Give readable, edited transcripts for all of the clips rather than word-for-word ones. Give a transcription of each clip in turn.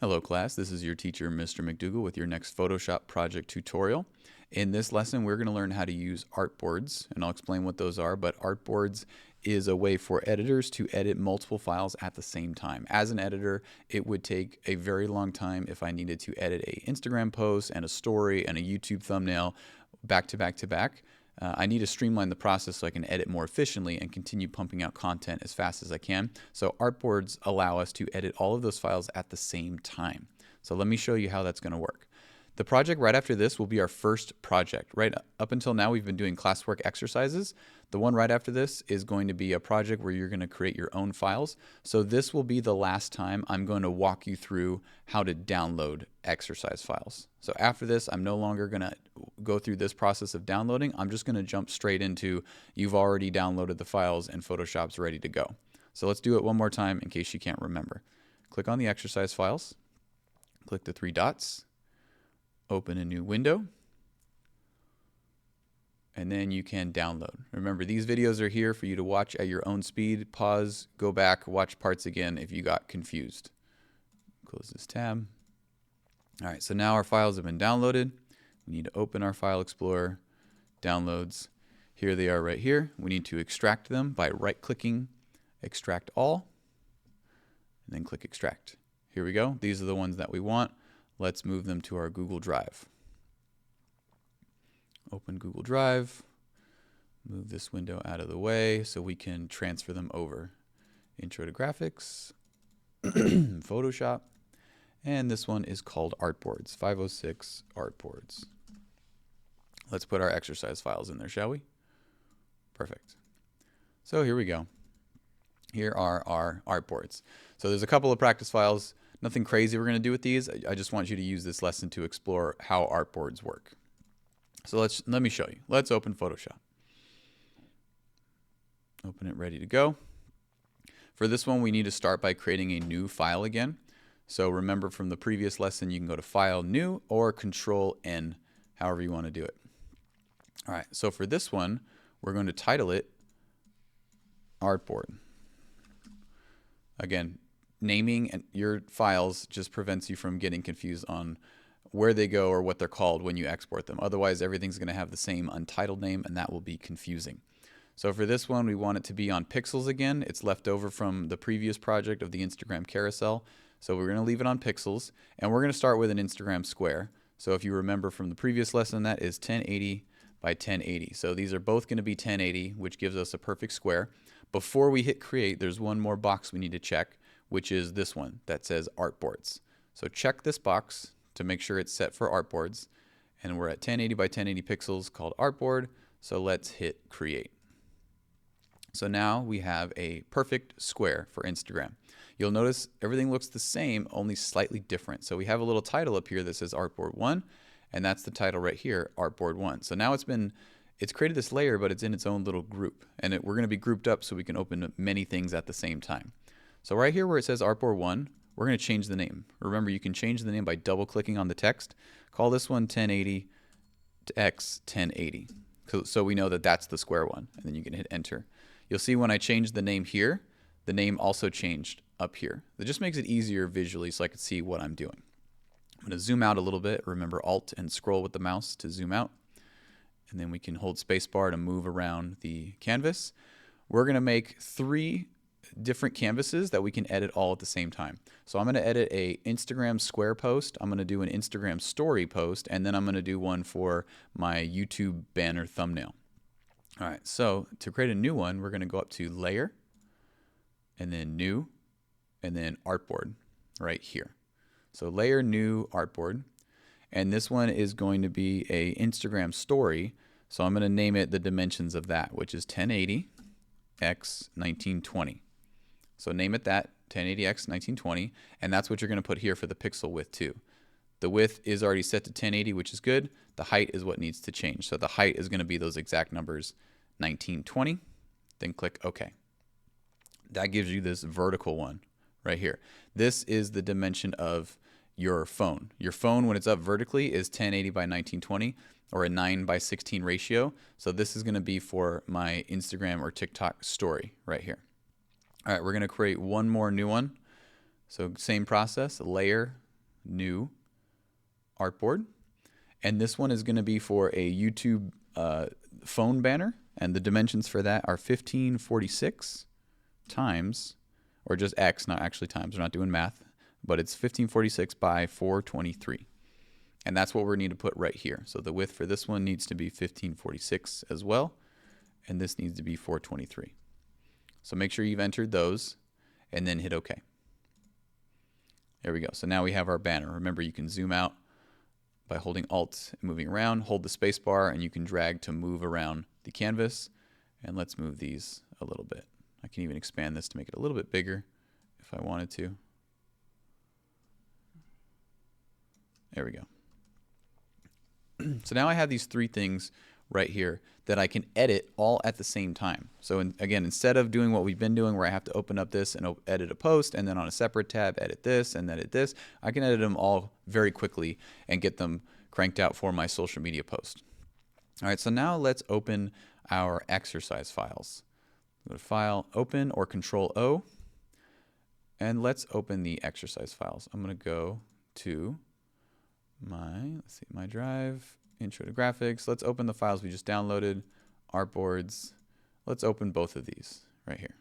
Hello class, this is your teacher Mr. McDougall with your next Photoshop project tutorial. In this lesson we're going to learn how to use artboards, and I'll explain what those are, but artboards is a way for editors to edit multiple files at the same time. As an editor, it would take a very long time if I needed to edit an Instagram post and a story and a YouTube thumbnail back to back to back. I need to streamline the process so I can edit more efficiently and continue pumping out content as fast as I can. So artboards allow us to edit all of those files at the same time. So let me show you how that's going to work. The project right after this will be our first project. Right up until now we've been doing classwork exercises. The one right after this is going to be a project where you're going to create your own files. So this will be the last time I'm going to walk you through how to download exercise files. So after this, I'm no longer going to go through this process of downloading. I'm just going to jump straight into you've already downloaded the files and Photoshop's ready to go. So let's do it one more time in case you can't remember. Click on the exercise files, click the three dots, open a new window, and then you can download. Remember, these videos are here for you to watch at your own speed. Pause, go back, watch parts again if you got confused. Close this tab. All right, so now our files have been downloaded. We need to open our File Explorer, Downloads. Here they are right here. We need to extract them by right-clicking, Extract All, and then click Extract. Here we go. These are the ones that we want. Let's move them to our Google Drive. Open Google Drive. Move this window out of the way so we can transfer them over. Intro to Graphics, Photoshop, and this one is called Artboards, 506 Artboards. Let's put our exercise files in there, shall we? Perfect. So here we go. Here are our artboards. So there's a couple of practice files. Nothing crazy we're going to do with these. I just want you to use this lesson to explore how artboards work. So let me show you. Let's open Photoshop. Open it, ready to go. For this one, we need to start by creating a new file again. So remember from the previous lesson, you can go to File, New, or Control N, however you want to do it. All right, so for this one, we're going to title it Artboard. Again, naming your files just prevents you from getting confused on where they go or what they're called when you export them. Otherwise, everything's going to have the same untitled name, and that will be confusing. So for this one, we want it to be on pixels again. It's left over from the previous project of the Instagram carousel. So we're going to leave it on pixels, and we're going to start with an Instagram square. So if you remember from the previous lesson, that is 1080 by 1080. So these are both going to be 1080, which gives us a perfect square. Before we hit create, there's one more box we need to check, which is this one that says Artboards. So check this box to make sure it's set for Artboards, and we're at 1080 by 1080 pixels called Artboard. So let's hit create. So now we have a perfect square for Instagram. You'll notice everything looks the same, only slightly different. So we have a little title up here that says Artboard 1, and that's the title right here, Artboard 1. So now it's created this layer, but it's in its own little group, and we're going to be grouped up so we can open many things at the same time. So right here where it says Artboard 1, we're going to change the name. Remember, you can change the name by double-clicking on the text. Call this one 1080 to X 1080, so we know that that's the square one, and then you can hit enter. You'll see when I change the name here, the name also changed up here. It just makes it easier visually so I can see what I'm doing. I'm going to zoom out a little bit. Remember Alt and scroll with the mouse to zoom out. And then we can hold spacebar to move around the canvas. We're going to make 3 different canvases that we can edit all at the same time. So I'm going to edit a Instagram square post. I'm going to do an Instagram story post, and then I'm going to do one for my YouTube banner thumbnail. All right, so to create a new one, we're going to go up to Layer, and then New, and then Artboard right here. So Layer, New, Artboard. And this one is going to be a Instagram story. So I'm going to name it the dimensions of that, which is 1080 x 1920. So name it that, 1080 x 1920, and that's what you're going to put here for the pixel width too. The width is already set to 1080, which is good. The height is what needs to change. So the height is going to be those exact numbers, 1920. Then click OK. That gives you this vertical one right here. This is the dimension of your phone. Your phone, when it's up vertically, is 1080 by 1920, or a 9 by 16 ratio. So this is going to be for my Instagram or TikTok story right here. All right, we're going to create one more new one. So same process, layer, new artboard. And this one is going to be for a YouTube phone banner. And the dimensions for that are 1546 times, or just X, not actually times. We're not doing math, but it's 1546 by 423. And that's what we need to put right here. So the width for this one needs to be 1546 as well. And this needs to be 423. So make sure you've entered those and then hit OK. There we go. So now we have our banner. Remember, you can zoom out by holding Alt and moving around. Hold the space bar and you can drag to move around the canvas. And let's move these a little bit. I can even expand this to make it a little bit bigger if I wanted to. There we go. So now I have these three things right here that I can edit all at the same time. So again, instead of doing what we've been doing where I have to open up this and edit a post and then on a separate tab edit this and edit this, I can edit them all very quickly and get them cranked out for my social media post. All right, so now let's open our exercise files. Go to File, Open, or Control O, and let's open the exercise files. I'm going to go to my drive, intro to graphics. Let's open the files we just downloaded, Artboards. Let's open both of these right here.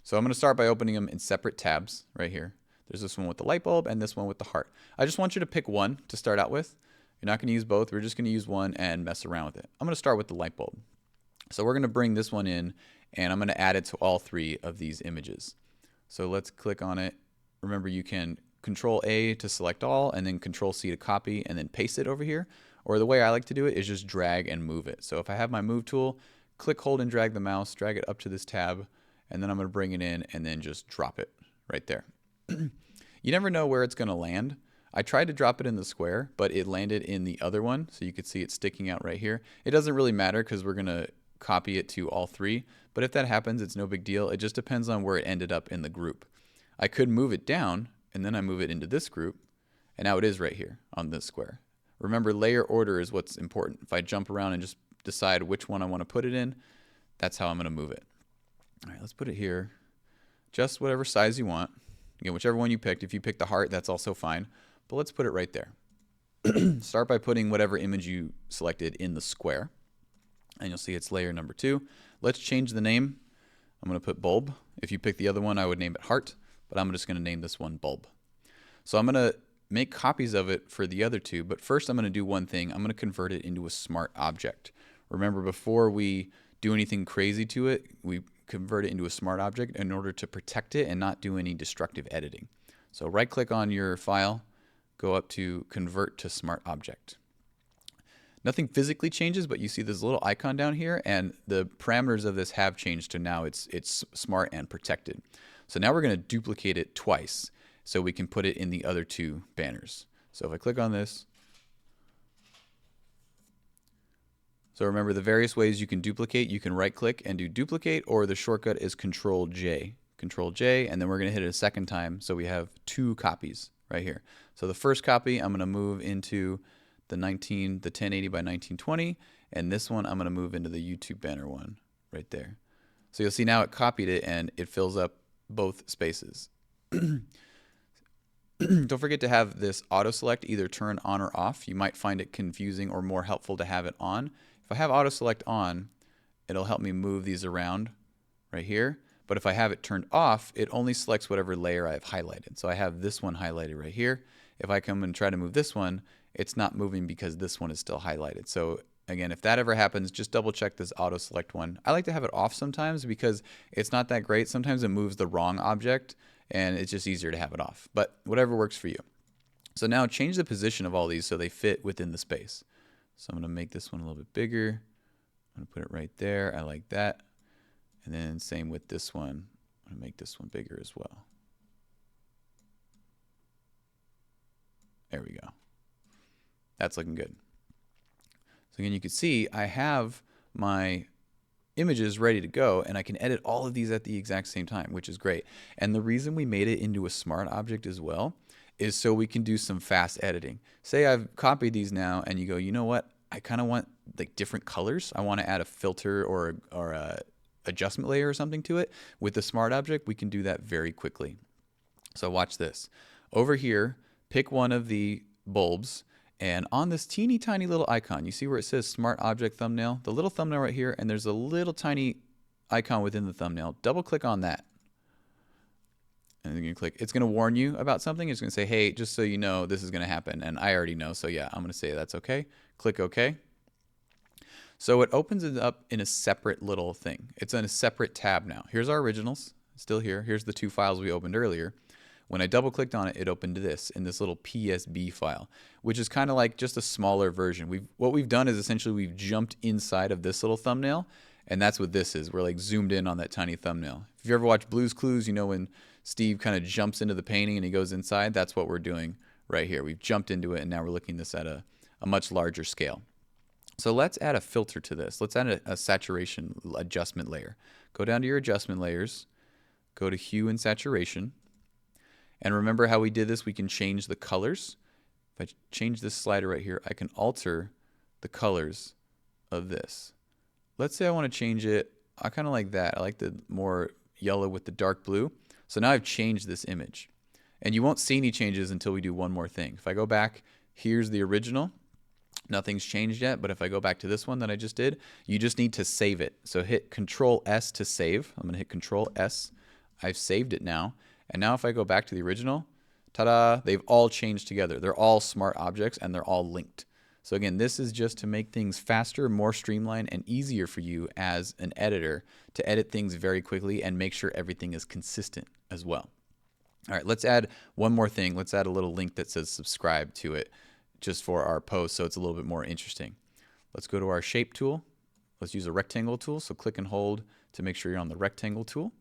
So I'm going to start by opening them in separate tabs right here. There's this one with the light bulb and this one with the heart. I just want you to pick one to start out with. You're not going to use both. We're just going to use one and mess around with it. I'm going to start with the light bulb. So we're going to bring this one in and I'm going to add it to all three of these images. So let's click on it. Remember, you can Control A to select all and then Control C to copy and then paste it over here. Or the way I like to do it is just drag and move it. So if I have my move tool, click, hold, and drag the mouse, drag it up to this tab, and then I'm going to bring it in and then just drop it right there. You never know where it's going to land. I tried to drop it in the square, but it landed in the other one. So you could see it sticking out right here. It doesn't really matter because we're going to copy it to all three. But if that happens, it's no big deal. It just depends on where it ended up in the group. I could move it down and then I move it into this group, and now it is right here on this square. Remember, layer order is what's important. If I jump around and just decide which one I want to put it in, that's how I'm going to move it. All right, let's put it here. Just whatever size you want. Again, whichever one you picked. If you picked the heart, that's also fine. But let's put it right there. Start by putting whatever image you selected in the square. And you'll see it's layer number 2. Let's change the name. I'm going to put bulb. If you pick the other one, I would name it heart. But I'm just going to name this one bulb. So I'm going to make copies of it for the other two, but first I'm going to do one thing. I'm going to convert it into a smart object. Remember, before we do anything crazy to it, we convert it into a smart object in order to protect it and not do any destructive editing. So right click on your file, go up to Convert to Smart Object. Nothing physically changes, but you see this little icon down here, and the parameters of this have changed to now it's smart and protected. So now we're going to duplicate it twice so we can put it in the other two banners. So if I click on this, so remember the various ways you can duplicate. You can right click and do duplicate, or the shortcut is Control J. Control J, and then we're going to hit it a second time so we have two copies right here. So the first copy I'm going to move into the 1080 by 1920, and this one I'm going to move into the YouTube banner one right there. So you'll see now it copied it and it fills up both spaces. Don't forget to have this auto select either turn on or off. You might find it confusing or more helpful to have it on. If I have auto select on, it'll help me move these around right here. But if I have it turned off, it only selects whatever layer I've highlighted. So I have this one highlighted right here. If I come and try to move this one, it's not moving because this one is still highlighted. So again, if that ever happens, just double check this auto select one. I like to have it off sometimes because it's not that great. Sometimes it moves the wrong object and it's just easier to have it off, but whatever works for you. So now change the position of all these so they fit within the space. So I'm going to make this one a little bit bigger. I'm going to put it right there. I like that. And then same with this one. I'm going to make this one bigger as well. There we go. That's looking good. So again, you can see I have my images ready to go and I can edit all of these at the exact same time, which is great. And the reason we made it into a smart object as well is so we can do some fast editing. Say I've copied these now and you go, you know what? I kind of want like different colors. I want to add a filter or a adjustment layer or something to it. With the smart object, we can do that very quickly. So watch this. over here, pick one of the bulbs, and on this teeny tiny little icon, you see where it says Smart Object Thumbnail? The little thumbnail right here, and there's a little tiny icon within the thumbnail. Double click on that. And then you click, it's going to warn you about something. It's going to say, hey, just so you know, this is going to happen. And I already know, so yeah, I'm going to say that's okay. Click OK. So it opens it up in a separate little thing. It's in a separate tab now. Here's our originals, still here. Here's the 2 files we opened earlier. When I double clicked on it, it opened this in this little PSB file, which is kind of like just a smaller version. What we've done is essentially we've jumped inside of this little thumbnail, and that's what this is. We're like zoomed in on that tiny thumbnail. If you ever watch Blue's Clues, you know when Steve kind of jumps into the painting and he goes inside, that's what we're doing right here. We've jumped into it, and now we're looking at this at a much larger scale. So let's add a filter to this. Let's add a saturation adjustment layer. Go down to your adjustment layers, go to hue and saturation, and remember how we did this? We can change the colors. If I change this slider right here, I can alter the colors of this. Let's say I want to change it, I kind of like that. I like the more yellow with the dark blue. So now I've changed this image. And you won't see any changes until we do one more thing. If I go back, here's the original. Nothing's changed yet, but if I go back to this one that I just did, you just need to save it. So hit Control S to save. I'm going to hit Control S. I've saved it now. And now if I go back to the original, ta-da, they've all changed together. They're all smart objects and they're all linked. So again, this is just to make things faster, more streamlined, and easier for you as an editor to edit things very quickly and make sure everything is consistent as well. All right, let's add one more thing. Let's add a little link that says subscribe to it just for our post so it's a little bit more interesting. Let's go to our shape tool. Let's use a rectangle tool. So click and hold to make sure you're on the rectangle tool.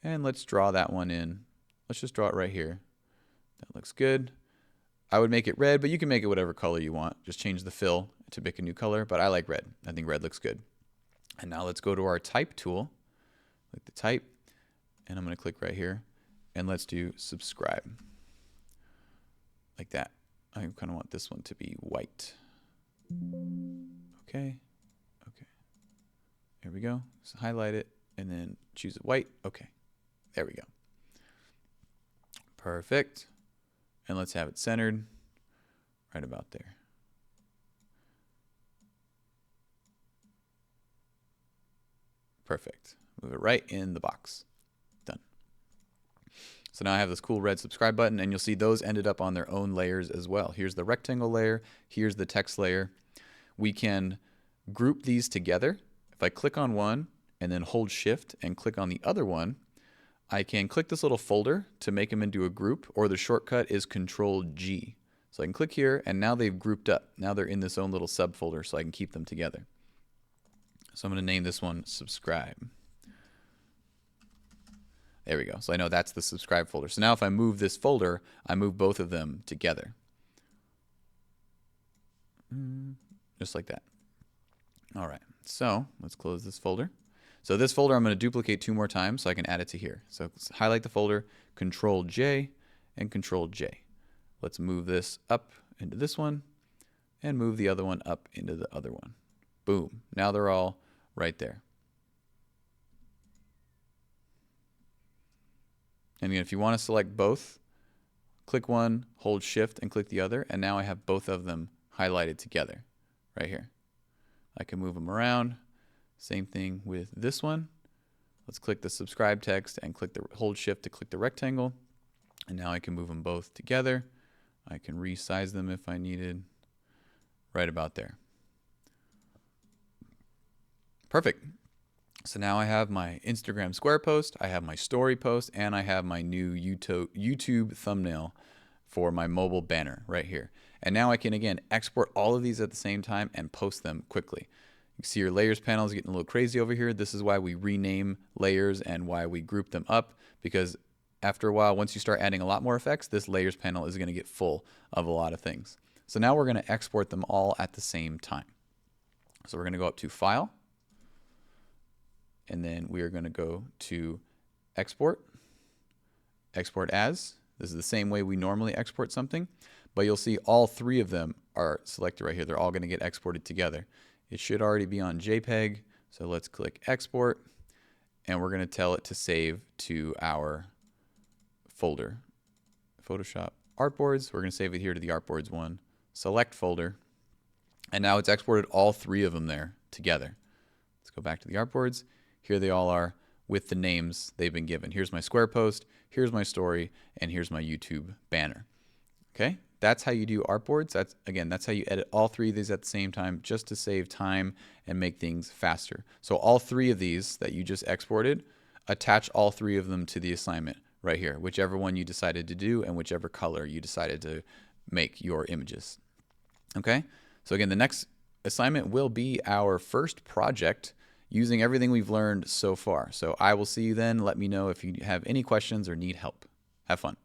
And let's draw that one in. Let's just draw it right here. That looks good. I would make it red, but you can make it whatever color you want. Just change the fill to pick a new color, but I like red. I think red looks good. And now let's go to our type tool, like the type, and I'm going to click right here, and let's do subscribe, like that. I kind of want this one to be white. Okay, okay. Here we go. So highlight it, and then choose it white. Okay, there we go. Perfect. And let's have it centered right about there. Perfect. Move it right in the box. Done. So now I have this cool red subscribe button, and you'll see those ended up on their own layers as well. Here's the rectangle layer. Here's the text layer. We can group these together. If I click on one and then hold shift and click on the other one, I can click this little folder to make them into a group, or the shortcut is Control G. So I can click here, and now they've grouped up. Now they're in this own little subfolder, so I can keep them together. So I'm going to name this one subscribe. There we go. So I know that's the subscribe folder. So now if I move this folder, I move both of them together. Just like that. All right. So let's close this folder. So this folder I'm going to duplicate 2 more times so I can add it to here. So highlight the folder, Control J, and Control J. Let's move this up into this one and move the other one up into the other one. Boom. Now they're all right there. And again, if you want to select both, click one, hold shift, and click the other, and now I have both of them highlighted together right here. I can move them around. Same thing with this one. Let's click the subscribe text and click the hold shift to click the rectangle. And now I can move them both together. I can resize them if I needed. Right about there. Perfect. So now I have my Instagram square post, I have my story post, and I have my new YouTube thumbnail for my mobile banner right here. And now I can, again, export all of these at the same time and post them quickly. You can see your layers panel is getting a little crazy over here. This is why we rename layers and why we group them up, because after a while, once you start adding a lot more effects, this layers panel is going to get full of a lot of things. So now we're going to export them all at the same time. So we're going to go up to File, and then we are going to go to Export, Export As. This is the same way we normally export something, but you'll see all 3 of them are selected right here. They're all going to get exported together. It should already be on JPEG, so let's click Export, and we're going to tell it to save to our folder Photoshop Artboards. We're going to save it here to the Artboards one. Select folder. And now it's exported all three of them there together. Let's go back to the Artboards. Here they all are with the names they've been given. Here's my square post, here's my story, and here's my YouTube banner. Okay, that's how you do Artboards. That's how you edit all three of these at the same time, just to save time and make things faster. So all three of these that you just exported, attach all three of them to the assignment right here, whichever one you decided to do and whichever color you decided to make your images. Okay, so again, the next assignment will be our first project using everything we've learned so far. So I will see you then. Let me know if you have any questions or need help. Have fun.